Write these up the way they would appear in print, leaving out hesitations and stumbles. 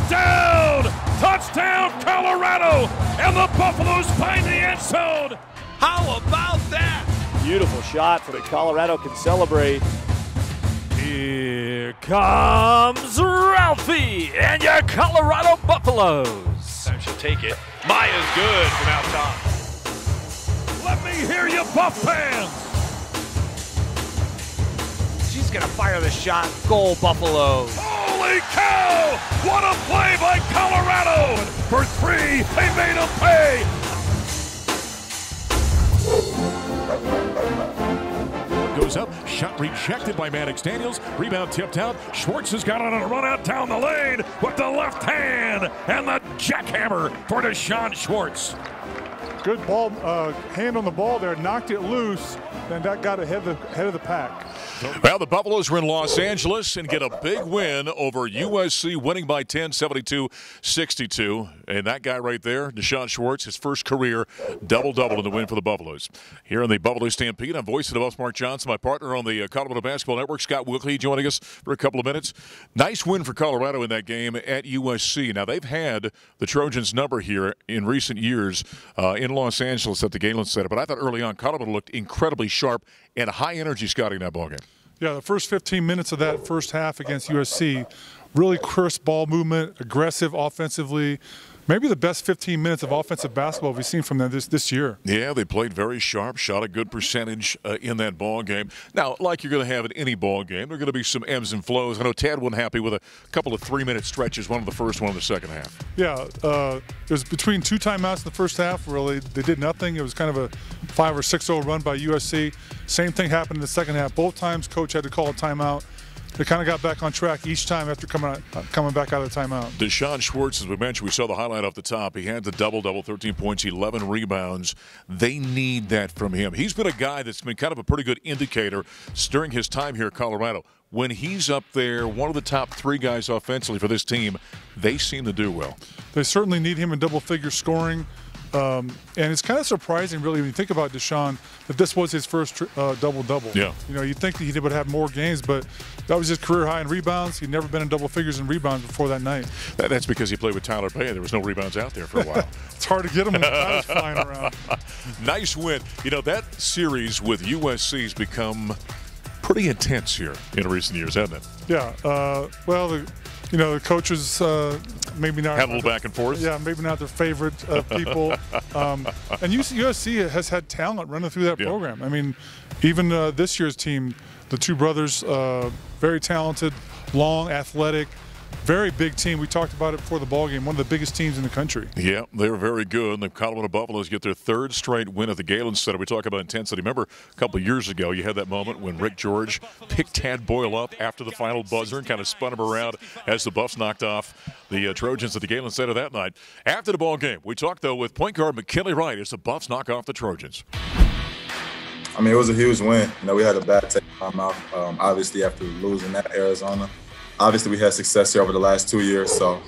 down! Touchdown, Colorado! And the Buffaloes find the end zone! How about that? Beautiful shot so that Colorado can celebrate. Here comes Ralphie and your Colorado Buffaloes. Time she'll take it. Maya's good from out top. Let me hear you, Buff fans! She's gonna fire the shot. Goal, Buffaloes. Holy cow! What a play by Colorado! For 3, they made him pay! Goes up, shot rejected by Maddox Daniels. Rebound tipped out. Schwartz has got it on a run out down the lane with the left hand and the jackhammer for Desean Schwartz. Good ball, hand on the ball there, knocked it loose, and that got ahead of the pack. Well, the Buffaloes are in Los Angeles and get a big win over USC, winning by 10, 72-62. And that guy right there, Desean Schwartz, his first career double-double in the win for the Buffaloes. Here on the Buffalo Stampede, I'm voice of the Buffs, Mark Johnson, my partner on the Colorado Basketball Network, Scott Wilkie, joining us for a couple of minutes. Nice win for Colorado in that game at USC. Now, they've had the Trojans' number here in recent years in Los Angeles at the Galen Center, but I thought early on Colorado looked incredibly sharp and high energy, Scotty, in that ballgame. Yeah, the first 15 minutes of that first half against USC, really crisp ball movement, aggressive offensively. Maybe the best 15 minutes of offensive basketball we've seen from them this year. Yeah, they played very sharp, shot a good percentage in that ball game. Now, like you're going to have in any ball game, there are going to be some ebbs and flows. I know Tad wasn't happy with a couple of 3-minute stretches, one in the first, one in the second half. Yeah, it was between 2 timeouts in the first half. Really, they did nothing. It was kind of a 5 or 6-0 run by USC. Same thing happened in the second half. Both times, coach had to call a timeout. They kind of got back on track each time after coming back out of the timeout. Desean Schwartz, as we mentioned, we saw the highlight off the top. He had the double-double, 13 points, 11 rebounds. They need that from him. He's been a guy that's been kind of a pretty good indicator during his time here at Colorado. When he's up there, one of the top 3 guys offensively for this team, they seem to do well. They certainly need him in double-figure scoring. And it's kind of surprising, really, when you think about Desean, that this was his first double-double. Yeah. You know, you'd think that he would have more games, but that was his career high in rebounds. He'd never been in double figures in rebounds before that night. That's because he played with Tyler Bay. There was no rebounds out there for a while. It's hard to get him when the title's flying around. Nice win. You know, that series with USC has become pretty intense here in recent years, hasn't it? Yeah. Well, the coaches maybe not had a little back and forth. Yeah, maybe not their favorite people. And USC has had talent running through that program. I mean, even this year's team, the 2 brothers, very talented, long, athletic, very big team. We talked about it before the ball game. One of the biggest teams in the country. Yeah, they're very good. The Colorado Buffaloes get their 3rd straight win at the Galen Center. We talk about intensity. Remember a couple of years ago, you had that moment when Rick George picked Tad Boyle up after the final buzzer and kind of spun him around as the Buffs knocked off the Trojans at the Galen Center that night. After the ball game, we talked, though, with point guard McKinley Wright as the Buffs knock off the Trojans. I mean, it was a huge win. You know, we had a bad taste in our mouth, obviously, after losing at Arizona. Obviously, we had success here over the last 2 years, so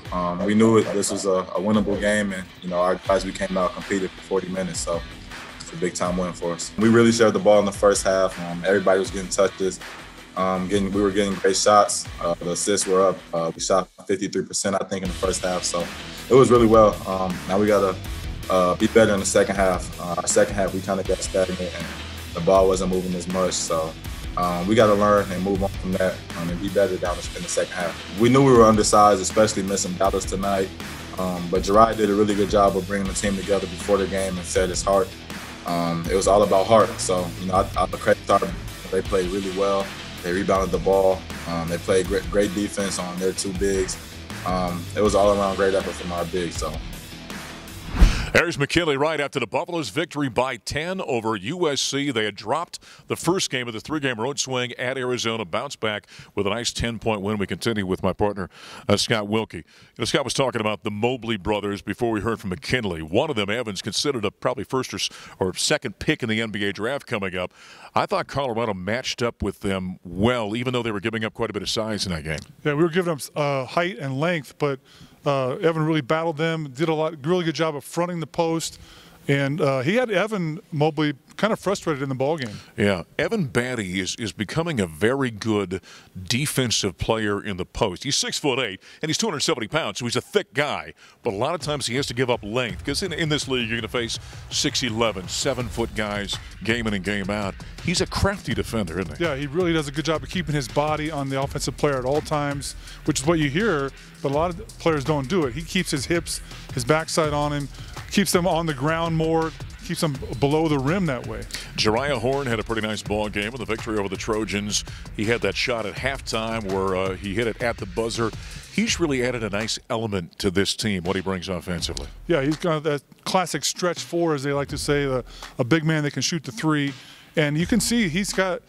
we knew this was a winnable game, and, you know, our guys, we came out and competed for 40 minutes, so it's a big-time win for us. We really shared the ball in the first half. Everybody was getting touches. We were getting great shots. The assists were up. We shot 53%, I think, in the first half, so it was really well. Now we got to be better in the second half. Our second half, we kind of got stagnant, and the ball wasn't moving as much, so we got to learn and move on from that and be better down in the second half. We knew we were undersized, especially missing Dallas tonight, but Jariah did a really good job of bringing the team together before the game and set his heart. It was all about heart, so, you know, I credit our, they played really well. They rebounded the ball. They played great defense on their 2 bigs. It was all around great effort from our bigs, so. There's McKinley Wright after the Buffaloes' victory by 10 over USC. They had dropped the first game of the 3-game road swing at Arizona, bounced back with a nice 10-point win. We continue with my partner, Scott Wilkie. You know, Scott was talking about the Mobley brothers before we heard from McKinley. One of them, Evans, considered a probably first or second pick in the NBA draft coming up. I thought Colorado matched up with them well, even though they were giving up quite a bit of size in that game. Yeah, we were giving them height and length, but Evan really battled them, did a really good job of fronting the post, and he had Evan Mobley kind of frustrated in the ballgame. Yeah, Evan Batty is becoming a very good defensive player in the post. He's 6'8", and he's 270 pounds, so he's a thick guy. But a lot of times he has to give up length because in this league you're going to face 6'11", 7-foot guys game in and game out. He's a crafty defender, isn't he? Yeah, he really does a good job of keeping his body on the offensive player at all times, which is what you hear, but a lot of players don't do it. He keeps his hips, his backside on him, keeps them on the ground more, keeps them below the rim that way. Jariah Horn had a pretty nice ball game with a victory over the Trojans. He had that shot at halftime where he hit it at the buzzer. He's really added a nice element to this team, what he brings offensively. Yeah, he's got that classic stretch four, as they like to say, a big man that can shoot the three. And you can see he's got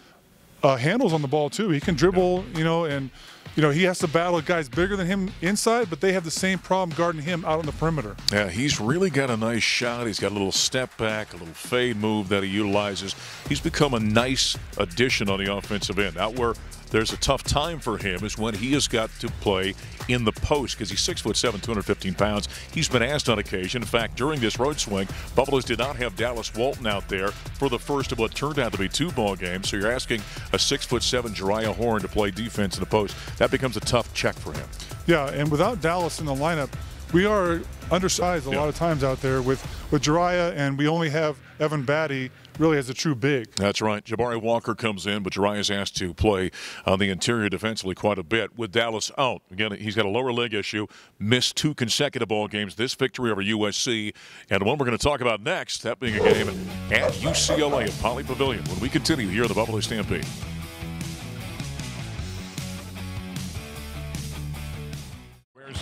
handles on the ball, too. He can dribble, and he has to battle guys bigger than him inside, but they have the same problem guarding him out on the perimeter. Yeah, he's really got a nice shot. He's got a little step back, a little fade move that he utilizes. He's become a nice addition on the offensive end. Out where there's a tough time for him is when he has got to play in the post because he's 6'7", 215 pounds. He's been asked on occasion. In fact, during this road swing, Buffaloes did not have Dallas Walton out there for the first of what turned out to be 2 ball games. So you're asking a 6'7" Jariah Horn to play defense in the post. That becomes a tough check for him. Yeah, and without Dallas in the lineup, we are undersized a lot of times out there with Jariah, and we only have Evan Batty really as a true big. That's right. Jabari Walker comes in, but Jariah's asked to play on the interior defensively quite a bit with Dallas out. Again, he's got a lower leg issue, missed 2 consecutive ball games. This victory over USC, and the one we're going to talk about next, that being a game at UCLA at Poly Pavilion when we continue here at the Buffalo Stampede.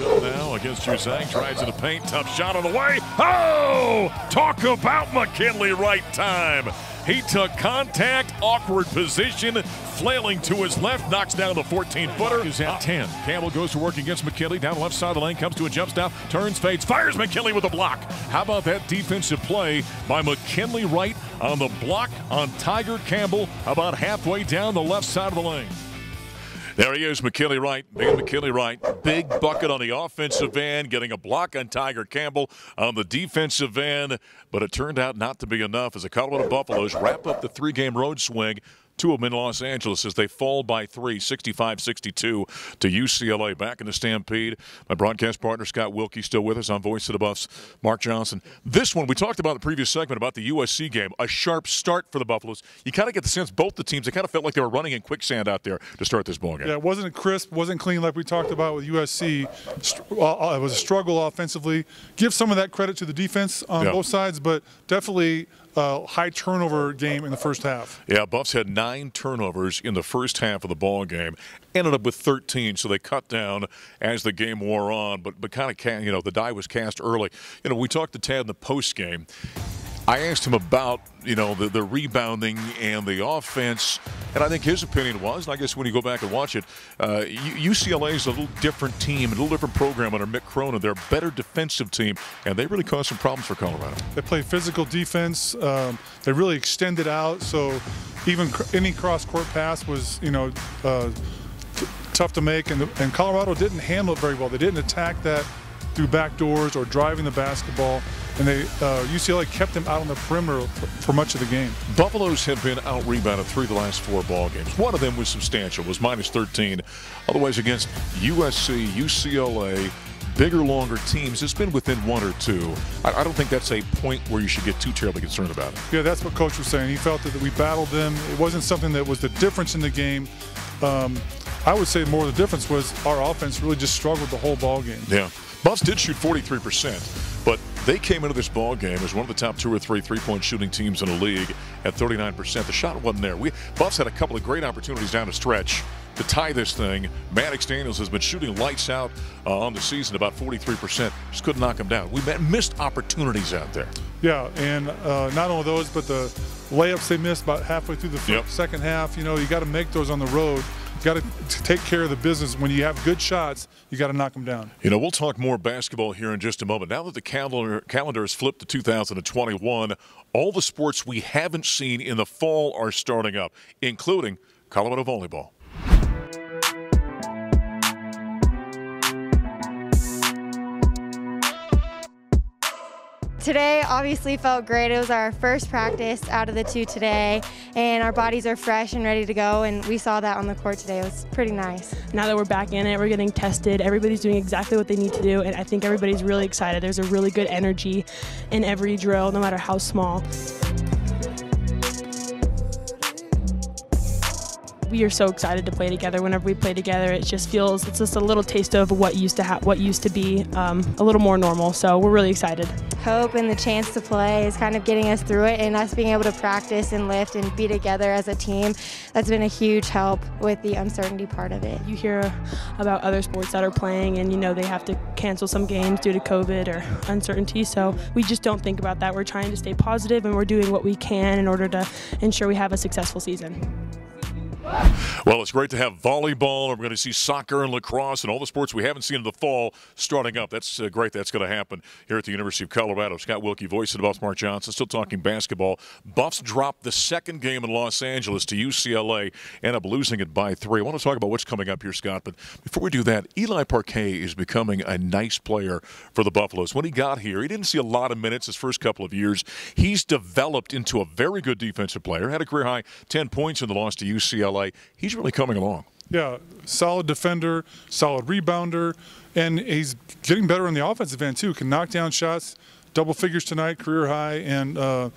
Up now against Desean, drives in the paint, tough shot on the way. Oh, talk about McKinley right time. He took contact, awkward position, flailing to his left, knocks down the 14-footer. He's at 10. Campbell goes to work against McKinley, down the left side of the lane, comes to a jump stop, turns, fades, fires McKinley with a block. How about that defensive play by McKinley Wright on the block on Tiger Campbell about halfway down the left side of the lane. There he is, McKinley Wright, big McKinley Wright. Big bucket on the offensive end, getting a block on Tiger Campbell on the defensive end. But it turned out not to be enough as the Colorado Buffaloes wrap up the 3-game road swing. 2 of them in Los Angeles as they fall by 3, 65-62 to UCLA. Back in the Stampede, my broadcast partner Scott Wilkie still with us on Voice of the Buffs, Mark Johnson. This one, we talked about in the previous segment about the USC game, a sharp start for the Buffaloes. You kind of get the sense both the teams, they kind of felt like they were running in quicksand out there to start this ball game. Yeah, it wasn't crisp, wasn't clean like we talked about with USC. It was a struggle offensively. Give some of that credit to the defense on both sides, but definitely high turnover game in the first half. Yeah, Buffs had 9 turnovers in the first half of the ball game. Ended up with 13, so they cut down as the game wore on. But kind of, the die was cast early. We talked to Tad in the post game. I asked him about, the rebounding and the offense, and I think his opinion was, and I guess when you go back and watch it, UCLA is a little different team, a little different program under Mick Cronin. They're a better defensive team, and they really caused some problems for Colorado. They play physical defense. They really extended out, so even any cross-court pass was, tough to make, and Colorado didn't handle it very well. They didn't attack that through back doors or driving the basketball. And UCLA kept them out on the perimeter for much of the game. Buffaloes have been out-rebounded 3 of the last 4 ball games. One of them was substantial, was minus 13. Otherwise, against USC, UCLA, bigger, longer teams, it's been within 1 or 2. I don't think that's a point where you should get too terribly concerned about it. Yeah, that's what Coach was saying. He felt that we battled them. It wasn't something that was the difference in the game. I would say more of the difference was our offense really just struggled the whole ball game. Yeah. Buffs did shoot 43%, but they came into this ball game as one of the top 2 or 3 3-point shooting teams in the league at 39%. The shot wasn't there. Buffs had a couple of great opportunities down the stretch to tie this thing. Maddox Daniels has been shooting lights out on the season, about 43%. Just couldn't knock him down. We missed opportunities out there. Yeah, and not only those, but the layups they missed about halfway through the second half. You got to make those on the road. You got to take care of the business. When you have good shots, you got to knock them down. We'll talk more basketball here in just a moment. Now that the calendar has flipped to 2021, all the sports we haven't seen in the fall are starting up, including Colorado volleyball. Today obviously felt great. It was our first practice out of the 2 today, and our bodies are fresh and ready to go, and we saw that on the court today. It was pretty nice. Now that we're back in it, we're getting tested. Everybody's doing exactly what they need to do, and I think everybody's really excited. There's a really good energy in every drill, no matter how small. We are so excited to play together. Whenever we play together, it just feels, it's just a little taste of what used to be a little more normal. So we're really excited. Hope and the chance to play is kind of getting us through it, and us being able to practice and lift and be together as a team. That's been a huge help with the uncertainty part of it. You hear about other sports that are playing, and you know they have to cancel some games due to COVID or uncertainty. So we just don't think about that. We're trying to stay positive, and we're doing what we can in order to ensure we have a successful season. Well, it's great to have volleyball. We're going to see soccer and lacrosse and all the sports we haven't seen in the fall starting up. That's great. That's going to happen here at the University of Colorado. Scott Wilkie, voice of the Buffs, Mark Johnson, still talking basketball. Buffs dropped the second game in Los Angeles to UCLA, end up losing it by 3. I want to talk about what's coming up here, Scott, but before we do that, Eli Parquet is becoming a nice player for the Buffaloes. When he got here, he didn't see a lot of minutes his first couple of years. He's developed into a very good defensive player, had a career-high 10 points in the loss to UCLA. He's really coming along. Yeah, solid defender, solid rebounder, and he's getting better on the offensive end too. Can knock down shots, double figures tonight, career high, and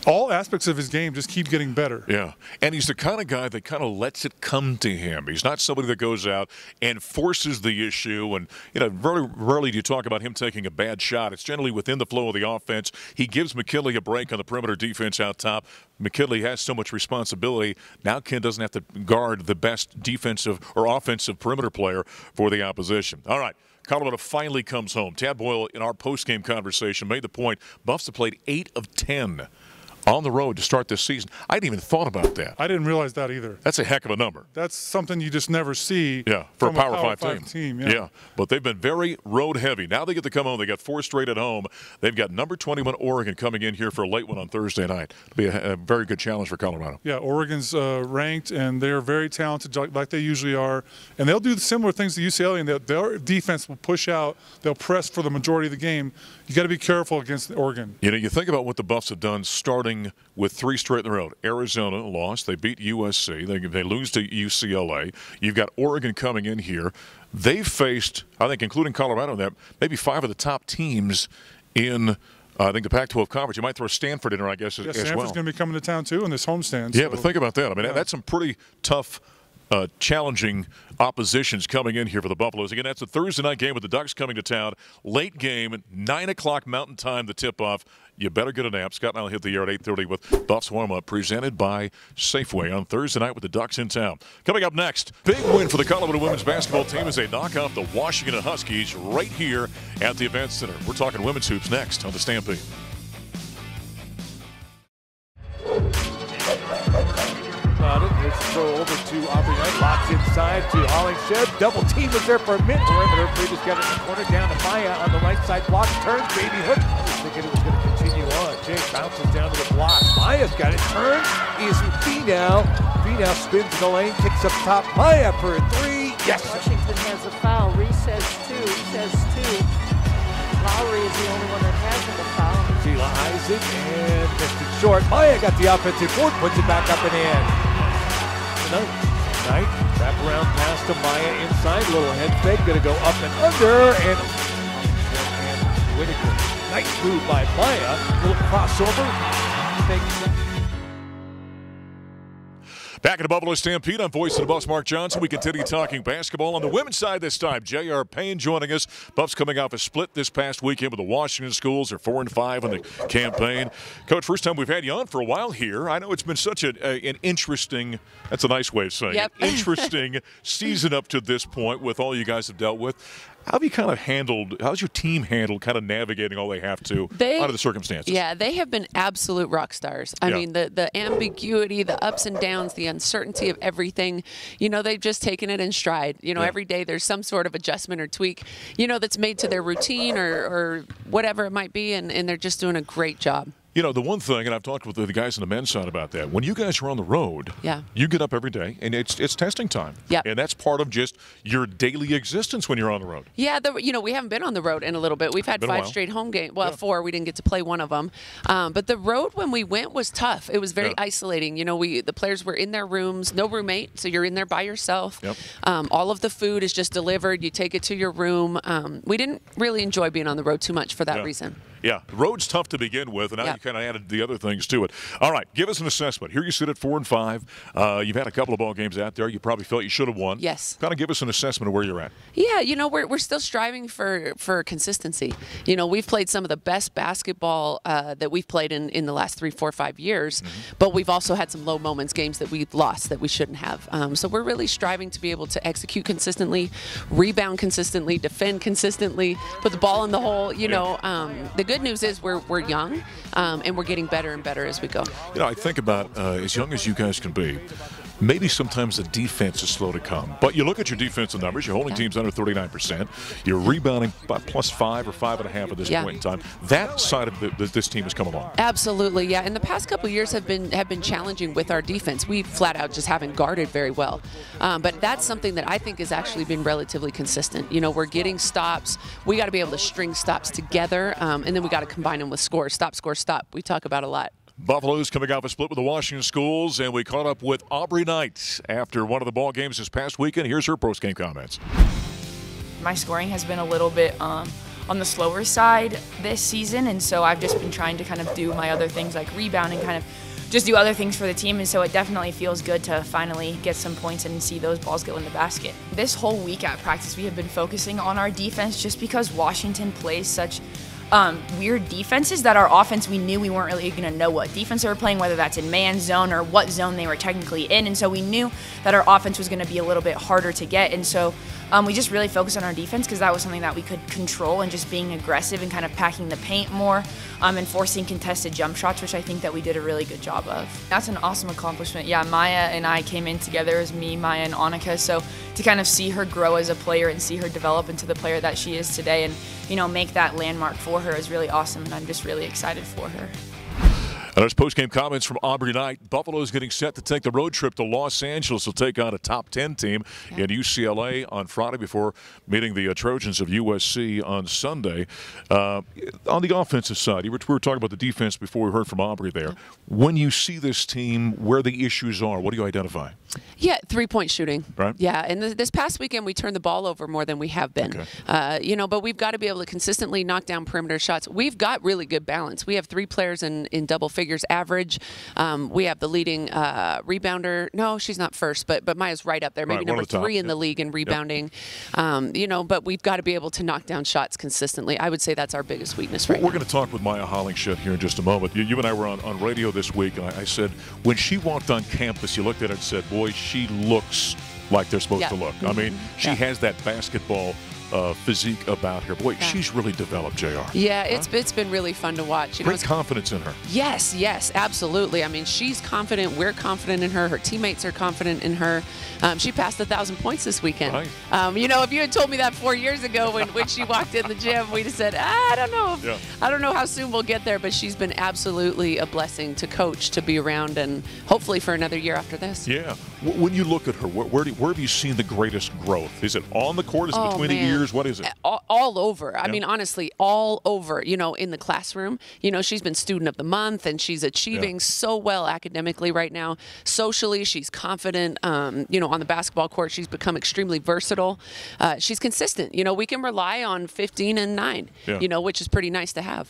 all aspects of his game just keep getting better. Yeah, and he's the kind of guy that kind of lets it come to him. He's not somebody that goes out and forces the issue. And, you know, very rarely do you talk about him taking a bad shot. It's generally within the flow of the offense. He gives McKinley a break on the perimeter defense out top. McKinley has so much responsibility. Now Ken doesn't have to guard the best defensive or offensive perimeter player for the opposition. All right. Colorado finally comes home. Tad Boyle, in our post-game conversation, made the point Buffs have played 8 of 10 on the road to start this season. I hadn't even thought about that. I didn't realize that either. That's a heck of a number. That's something you just never see. Yeah, for a Power 5 team. Yeah, but they've been very road heavy. Now they get to come home. They got 4 straight at home. They've got number 21 Oregon coming in here for a late one on Thursday night. It'll be a very good challenge for Colorado. Yeah, Oregon's ranked, and they're very talented like they usually are. And they'll do similar things to UCLA, and their defense will push out. They'll press for the majority of the game. You got to be careful against Oregon. You know, you think about what the Buffs have done starting with 3 straight in a row. Arizona lost. They beat USC. They lose to UCLA. You've got Oregon coming in here. They've faced, I think, including Colorado, maybe 5 of the top teams in I think the Pac-12 conference. You might throw Stanford in there, I guess, as well. Stanford's going to be coming to town, too, in this homestand. Yeah, but think about that. I mean, that's some pretty tough, challenging oppositions coming in here for the Buffaloes. Again, that's a Thursday night game with the Ducks coming to town. Late game, 9 o'clock Mountain Time, the tip-off. You better get a nap. Scott and I will hit the air at 8:30 with Buffs Warm-Up, presented by Safeway on Thursday night with the Ducks in town. Coming up next, big win for the Colorado women's basketball team as they knock off the Washington Huskies right here at the Event Center. We're talking women's hoops next on the Stampede. Let's throw over to Aubrey Knight. Locks inside to Hollingshead. Double team was there for a minute. Perimeter. Previous got it in the corner. Down to Maya on the right side. Block. Turns. Baby hook. I was thinking it was going to continue on. Jake bounces down to the block. Maya's got it. Turns. Is Finau. Finau spins in the lane. Kicks up top. Maya for a 3. Yes. Washington has a foul. Reese says 2. He says 2. Lowry is the only one that hasn't a foul. Sheila Isaac and missed it short. Maya got the offensive board. Puts it back up and in. Knight, wrap around pass to Maya inside, little head fake, gonna go up and under, and Whitaker. Nice move by Maya, little crossover. Back at the Buffalo Stampede, I'm voice of the Buffs, Mark Johnson. We continue talking basketball on the women's side this time. J.R. Payne joining us. Buffs coming off a split this past weekend with the Washington schools. They're 4-5 on the campaign. Coach, first time we've had you on for a while here. I know it's been such an interesting, that's a nice way of saying it, interesting season up to this point with all you guys have dealt with. How have you kind of handled, how's your team handled kind of navigating all they have to under the circumstances? Yeah, they have been absolute rock stars. I mean, the ambiguity, the ups and downs, the uncertainty of everything, you know, they've just taken it in stride. You know, every day there's some sort of adjustment or tweak, you know, that's made to their routine or whatever it might be, and they're just doing a great job. You know, the one thing, and I've talked with the guys on the men's side about that, when you guys are on the road, you get up every day, and it's testing time. And that's part of just your daily existence when you're on the road. Yeah, we haven't been on the road in a little bit. We've had 5 straight home games. Well, 4. We didn't get to play one of them. But the road when we went was tough. It was very isolating. You know, the players were in their rooms, no roommate, so you're in there by yourself. All of the food is just delivered. You take it to your room. We didn't really enjoy being on the road too much for that reason. Yeah, the road's tough to begin with, and now you kind of added the other things to it. All right, give us an assessment. Here you sit at 4-5. You've had a couple of ball games out there. You probably felt you should have won. Yes. Kind of give us an assessment of where you're at. Yeah, you know, we're still striving for consistency. You know, we've played some of the best basketball that we've played in the last 3, 4, 5 years, but we've also had some low moments, games that we've lost that we shouldn't have. So we're really striving to be able to execute consistently, rebound consistently, defend consistently, put the ball in the hole. You know, the good news is we're young, and we're getting better and better as we go. You know, I think about as young as you guys can be, maybe sometimes the defense is slow to come. But you look at your defensive numbers, your holding team's under 39%. You're rebounding by +5 or 5.5 at this point in time. That side of this team has come along. Absolutely, yeah. And the past couple of years have been challenging with our defense. We flat out just haven't guarded very well. But that's something that I think has actually been relatively consistent. You know, we're getting stops. We got to be able to string stops together, and then we got to combine them with scores. Stop, score, stop. We talk about a lot. Buffalo's coming off a split with the Washington Schools, and we caught up with Aubrey Knight after one of the ball games this past weekend. Here's her post-game comments. My scoring has been a little bit on the slower side this season, and so I've just been trying to kind of do my other things like rebounding, kind of just do other things for the team, and so it definitely feels good to finally get some points and see those balls go in the basket. This whole week at practice, we have been focusing on our defense just because Washington plays such weird defenses that our offense, we knew we weren't really going to know what defense they were playing, whether that's in man zone or what zone they were technically in, and so we knew that our offense was going to be a little bit harder to get, and so we just really focused on our defense because that was something that we could control, and just being aggressive and kind of packing the paint more and forcing contested jump shots, which I think that we did a really good job of. That's an awesome accomplishment. Yeah, Maya and I came in together as me, Maya, and Annika, so to kind of see her grow as a player and see her develop into the player that she is today and, you know, make that landmark for her is really awesome, and I'm just really excited for her. And there's post-game comments from Aubrey Knight. Buffalo is getting set to take the road trip to Los Angeles to take on a top 10 team in UCLA on Friday before meeting the Trojans of USC on Sunday. On the offensive side, we were talking about the defense before we heard from Aubrey there. When you see this team, where the issues are, what do you identify? Yeah, three-point shooting. Right. Yeah, and this past weekend we turned the ball over more than we have been. Okay. You know, but we've got to be able to consistently knock down perimeter shots. We've got really good balance. We have 3 players in double figures average. We have the leading rebounder. No, she's not first, but Maya's right up there. Maybe number 3 in the league in rebounding. You know, but we've got to be able to knock down shots consistently. I would say that's our biggest weakness right now. We're going to talk with Maya Hollingshead here in just a moment. You and I were on radio this week, and I said, when she walked on campus, you looked at her and said, boy, she looks like they're supposed to look. I mean, she has that basketball physique about her. Boy, she's really developed, JR. Yeah, it's been really fun to watch. You Great confidence in her. Yes, yes, absolutely. I mean, she's confident. We're confident in her. Her teammates are confident in her. She passed 1,000 points this weekend. Right. You know, if you had told me that 4 years ago when she walked in the gym, we'd have said, I don't know. I don't know how soon we'll get there, but she's been absolutely a blessing to coach, to be around, and hopefully for another year after this. Yeah. When you look at her, where have you seen the greatest growth? Is it on the court? Is it between the ears? What is it? All over. I mean, honestly, all over. You know, in the classroom, you know, she's been student of the month, and she's achieving so well academically right now. Socially, she's confident. You know, on the basketball court, she's become extremely versatile. She's consistent. You know, we can rely on 15 and 9, you know, which is pretty nice to have.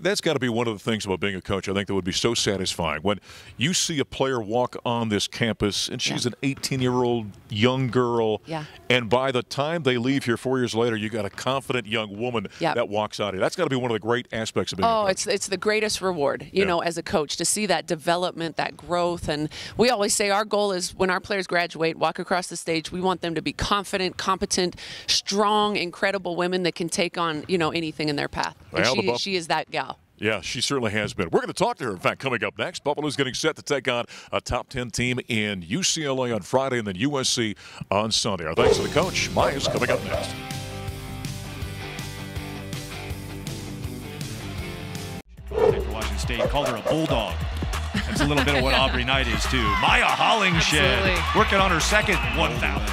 That's got to be one of the things about being a coach, I think, that would be so satisfying. When you see a player walk on this campus, and she's an 18-year-old young girl, and by the time they leave here 4 years later, you got a confident young woman that walks out here. That's got to be one of the great aspects of being a coach. It's the greatest reward, you know, as a coach, to see that development, that growth. And we always say our goal is when our players graduate, walk across the stage, we want them to be confident, competent, strong, incredible women that can take on, you know, anything in their path. And she is that gal. Yeah, she certainly has been. We're going to talk to her, in fact, coming up next. Buffalo's getting set to take on a top 10 team in UCLA on Friday and then USC on Sunday. Our thanks to the coach. Maya's coming up next. Thanks for watching State called her a bulldog. That's a little bit of what Aubrey Knight is, too. Maya Hollingshead working on her second 1,000.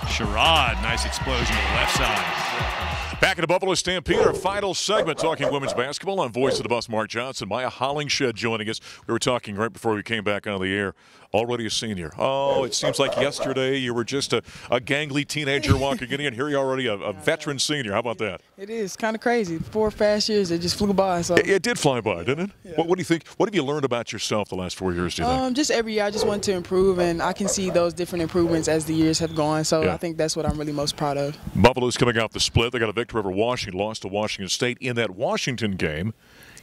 Sherrod, nice explosion to the left side. Back in the Buffalo Stampede, our final segment, talking women's basketball. On Voice of the Buffs, Mark Johnson. Maya Hollingshead joining us. We were talking right before we came back on the air. Already a senior. Oh, it seems like yesterday you were just a gangly teenager walking in, and here you're already a veteran senior. How about that? It is kind of crazy. 4 fast years, it just flew by. So it did fly by, didn't it? Yeah. What do you think? What have you learned about yourself the last 4 years, do you think? Just every year I just want to improve, and I can see those different improvements as the years have gone. So I think that's what I'm really most proud of. Buffalo's coming off the split. They got a victory over Washington, lost to Washington State. In that Washington game,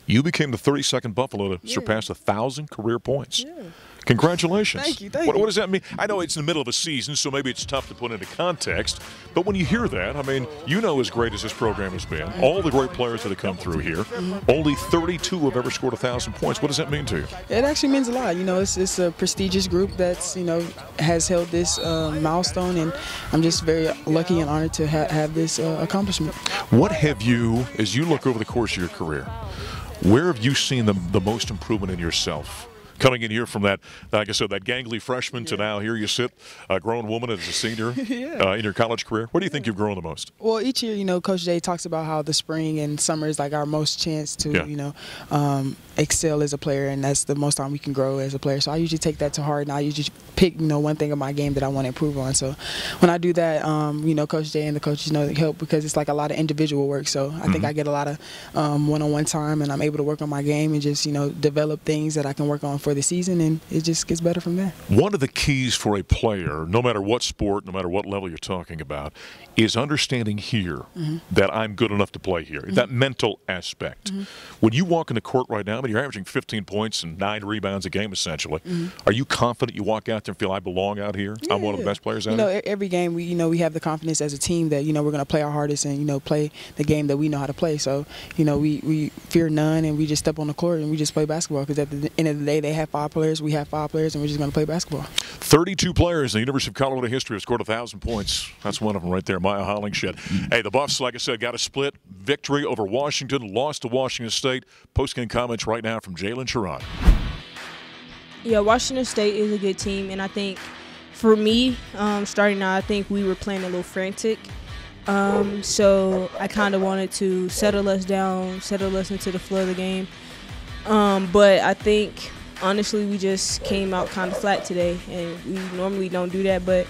you became the 32nd Buffalo to surpass 1,000 career points. Yeah. Congratulations. Thank you. What does that mean? I know it's in the middle of a season, so maybe it's tough to put into context. But when you hear that, I mean, you know as great as this program has been, all the great players that have come through here, only 32 have ever scored 1,000 points. What does that mean to you? It actually means a lot. You know, it's a prestigious group that's, you know, has held this milestone, and I'm just very lucky and honored to have this accomplishment. What have you, as you look over the course of your career, where have you seen the most improvement in yourself? Coming in here from that, like I said, that gangly freshman to now here you sit, a grown woman as a senior in your college career. Where do you think you've grown the most? Well, each year, you know, Coach Jay talks about how the spring and summer is like our most chance to, you know, excel as a player, and that's the most time we can grow as a player. So I usually take that to heart, and I usually pick, you know, one thing of my game that I want to improve on. So when I do that, you know, Coach Jay and the coaches know they help because it's like a lot of individual work. So I think I get a lot of one-on-one time, and I'm able to work on my game and just, you know, develop things that I can work on for the season, and it just gets better from there. One of the keys for a player, no matter what sport, no matter what level you're talking about, is understanding here that I'm good enough to play here, that mental aspect. When you walk in the court right now, I mean, you're averaging 15 points and 9 rebounds a game, essentially. Are you confident you walk out there and feel I belong out here? I'm one of the best players out here? You know, every game, we have the confidence as a team that, you know, we're going to play our hardest and, you know, play the game that we know how to play. So, you know, we fear none, and we just step on the court and we just play basketball, because at the end of the day, they have 5 players, we have 5 players, and we're just going to play basketball. 32 players in the University of Colorado history have scored 1,000 points. That's one of them right there, Maya Hollingshead. Hey, the Buffs, like I said, got a split victory over Washington, lost to Washington State. Post-game comments right now from Jalen Sherrod. Yeah, Washington State is a good team, and I think for me, starting out, I think we were playing a little frantic. So I kind of wanted to settle us down, settle us into the flow of the game. But I think, honestly, we just came out kind of flat today, and we normally don't do that, but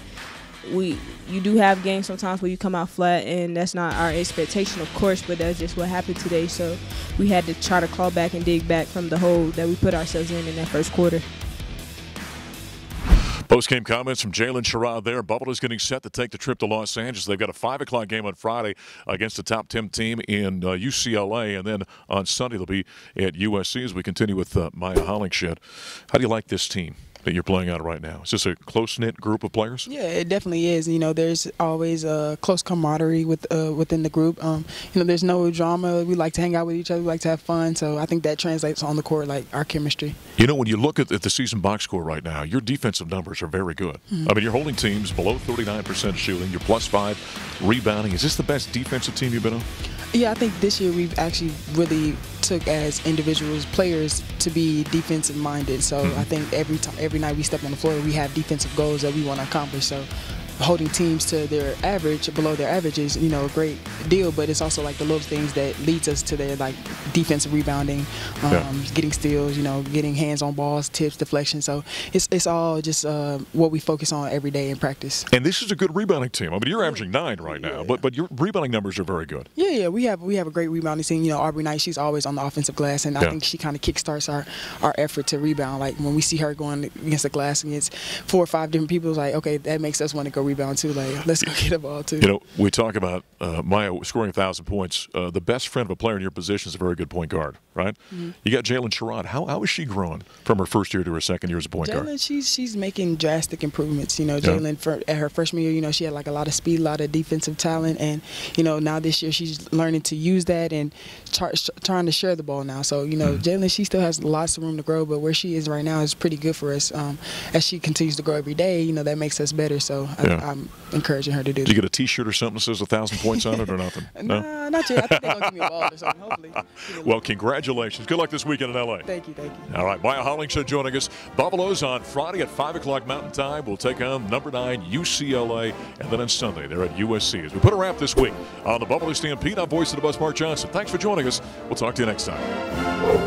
you do have games sometimes where you come out flat, and that's not our expectation, of course, but that's just what happened today. So we had to try to claw back and dig back from the hole that we put ourselves in that first quarter. Post-game comments from Jalen Sherrod there. Buffalo's getting set to take the trip to Los Angeles. They've got a 5 o'clock game on Friday against the top 10 team in UCLA, and then on Sunday they'll be at USC as we continue with Maya Hollingshead. How do you like this team that you're playing on right now? Is this a close-knit group of players? Yeah, it definitely is. You know, there's always a close camaraderie within the group. You know, there's no drama. We like to hang out with each other. We like to have fun. So I think that translates on the court, like our chemistry. You know, when you look at the season box score right now, your defensive numbers are very good. I mean, you're holding teams below 39% shooting. You're +5 rebounding. Is this the best defensive team you've been on? Yeah, I think this year we've actually really took as individuals, players, to be defensive minded. So I think every night we step on the floor, we have defensive goals that we want to accomplish. So holding teams to their average, below their average, is, you know, a great deal, but it's also like the little things that leads us to their, like, defensive rebounding, getting steals, you know, getting hands on balls, tips, deflections. So it's all just what we focus on every day in practice. And this is a good rebounding team. I mean, you're averaging 9 right now, but your rebounding numbers are very good. Yeah, we have a great rebounding team. You know, Aubrey Knight, she's always on the offensive glass, and I think she kind of kickstarts our effort to rebound. Like, when we see her going against the glass against 4 or 5 different people, it's like, okay, that makes us want to go rebound too. Like, let's go get a ball too. You know, we talk about Maya scoring 1,000 points. The best friend of a player in your position is a very good point guard, right? You got Jalen Sherrod. How is she growing from her first year to her second year as a point guard? She's making drastic improvements. You know, Jalen, at her freshman year, you know, she had like a lot of speed, a lot of defensive talent, and, you know, now this year she's learning to use that and trying to share the ball now. So, you know, Jalen, she still has lots of room to grow, but where she is right now is pretty good for us. As she continues to grow every day, you know, that makes us better. So I I'm encouraging her to do Did that. you get a T-shirt or something that says 1,000 points on it or nothing? Nah, not yet. I think they're going to give me a ball or something, hopefully. Well, congratulations. Good luck this weekend in L.A. Thank you. All right, Maya Hollingshead joining us. Buffaloes on Friday at 5 o'clock Mountain Time. We'll take on number 9 UCLA, and then on Sunday they're at USC. As we put a wrap this week on the Buffalo Stampede, I'm voice of the Bus, Mark Johnson. Thanks for joining us. We'll talk to you next time.